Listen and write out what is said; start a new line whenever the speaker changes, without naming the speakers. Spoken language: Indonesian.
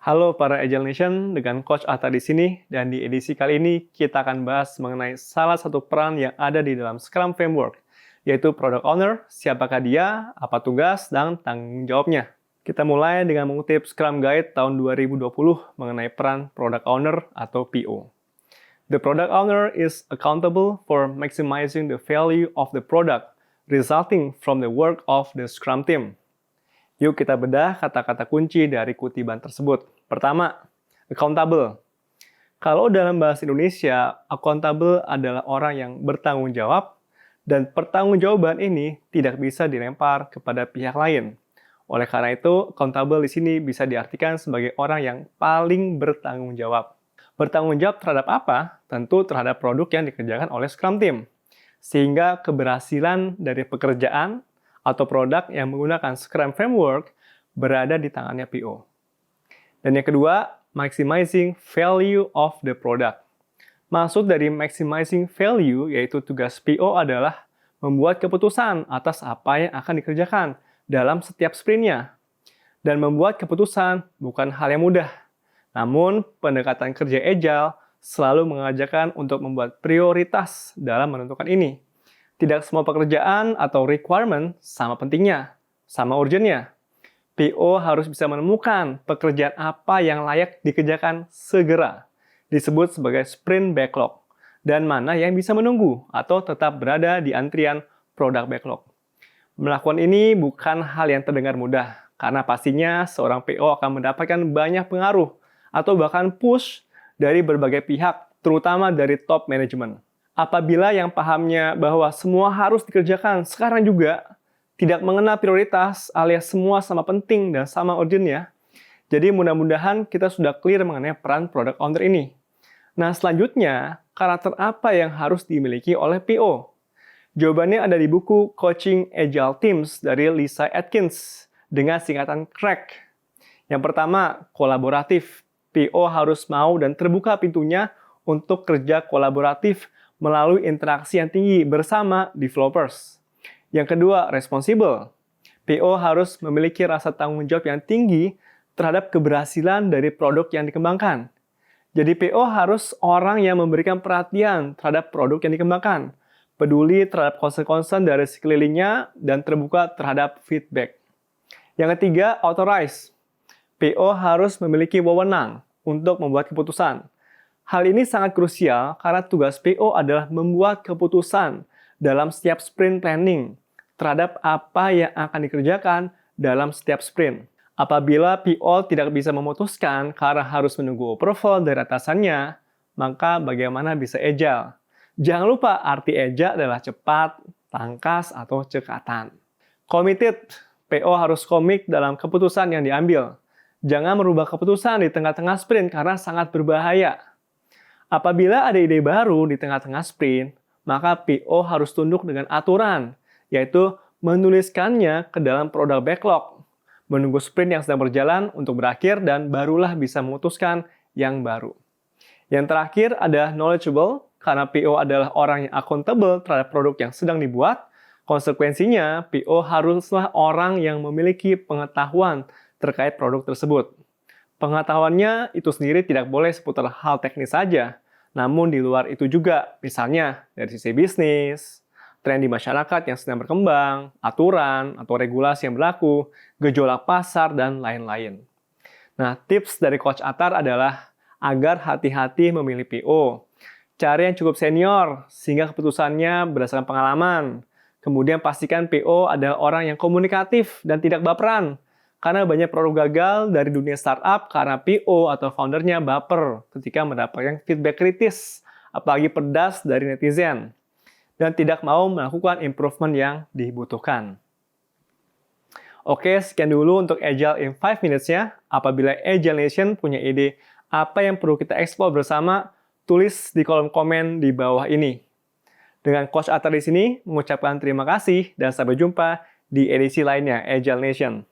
Halo para Agile Nation, dengan Coach Atta di sini, dan di edisi kali ini kita akan bahas mengenai salah satu peran yang ada di dalam Scrum Framework, yaitu Product Owner, siapakah dia, apa tugas, dan tanggung jawabnya. Kita mulai dengan mengutip Scrum Guide tahun 2020 mengenai peran Product Owner atau PO. The Product Owner is accountable for maximizing the value of the product resulting from the work of the Scrum team. Yuk kita bedah kata-kata kunci dari kutipan tersebut. Pertama, accountable. Kalau dalam bahasa Indonesia, accountable adalah orang yang bertanggung jawab, dan pertanggungjawaban ini tidak bisa dilempar kepada pihak lain. Oleh karena itu, accountable di sini bisa diartikan sebagai orang yang paling bertanggung jawab. Bertanggung jawab terhadap apa? Tentu terhadap produk yang dikerjakan oleh Scrum Team. Sehingga keberhasilan dari pekerjaan atau produk yang menggunakan Scrum Framework berada di tangannya PO. Dan yang kedua, maximizing value of the product. Maksud dari maximizing value yaitu tugas PO adalah membuat keputusan atas apa yang akan dikerjakan dalam setiap sprintnya. Dan membuat keputusan bukan hal yang mudah. Namun, pendekatan kerja Agile selalu mengajarkan untuk membuat prioritas dalam menentukan ini. Tidak semua pekerjaan atau requirement sama pentingnya, sama urgentnya. PO harus bisa menemukan pekerjaan apa yang layak dikerjakan segera, disebut sebagai sprint backlog, dan mana yang bisa menunggu atau tetap berada di antrian product backlog. Melakukan ini bukan hal yang terdengar mudah, karena pastinya seorang PO akan mendapatkan banyak pengaruh atau bahkan push dari berbagai pihak, terutama dari top management. Apabila yang pahamnya bahwa semua harus dikerjakan sekarang juga, tidak mengenal prioritas alias semua sama penting dan sama urgentnya, jadi mudah-mudahan kita sudah clear mengenai peran Product Owner ini. Nah selanjutnya, karakter apa yang harus dimiliki oleh PO? Jawabannya ada di buku Coaching Agile Teams dari Lisa Atkins dengan singkatan CRACK. Yang pertama, kolaboratif. PO harus mau dan terbuka pintunya untuk kerja kolaboratif melalui interaksi yang tinggi bersama developers. Yang kedua, responsible. PO harus memiliki rasa tanggung jawab yang tinggi terhadap keberhasilan dari produk yang dikembangkan. Jadi PO harus orang yang memberikan perhatian terhadap produk yang dikembangkan, peduli terhadap concern dari sekelilingnya, dan terbuka terhadap feedback. Yang ketiga, authorize. PO harus memiliki wewenang untuk membuat keputusan. Hal ini sangat krusial karena tugas PO adalah membuat keputusan dalam setiap sprint planning terhadap apa yang akan dikerjakan dalam setiap sprint. Apabila PO tidak bisa memutuskan karena harus menunggu approval dari atasannya, maka bagaimana bisa agile? Jangan lupa arti agile adalah cepat, tangkas, atau cekatan. Committed, PO harus komit dalam keputusan yang diambil. Jangan merubah keputusan di tengah-tengah sprint karena sangat berbahaya. Apabila ada ide baru di tengah-tengah sprint, maka PO harus tunduk dengan aturan, yaitu menuliskannya ke dalam product backlog, menunggu sprint yang sedang berjalan untuk berakhir dan barulah bisa memutuskan yang baru. Yang terakhir ada knowledgeable, karena PO adalah orang yang accountable terhadap produk yang sedang dibuat. Konsekuensinya, PO haruslah orang yang memiliki pengetahuan terkait produk tersebut. Pengetahuannya itu sendiri tidak boleh seputar hal teknis saja, namun di luar itu juga, misalnya dari sisi bisnis, tren di masyarakat yang sedang berkembang, aturan atau regulasi yang berlaku, gejolak pasar, dan lain-lain. Nah, tips dari Coach Attar adalah agar hati-hati memilih PO. Cari yang cukup senior, sehingga keputusannya berdasarkan pengalaman. Kemudian pastikan PO adalah orang yang komunikatif dan tidak baperan. Karena banyak produk gagal dari dunia startup karena PO atau foundernya baper ketika mendapatkan feedback kritis, apalagi pedas dari netizen, dan tidak mau melakukan improvement yang dibutuhkan. Oke, sekian dulu untuk Agile in 5 minutes-nya. Apabila Agile Nation punya ide apa yang perlu kita explore bersama, tulis di kolom komen di bawah ini. Dengan Coach Attar di sini, mengucapkan terima kasih dan sampai jumpa di edisi lainnya Agile Nation.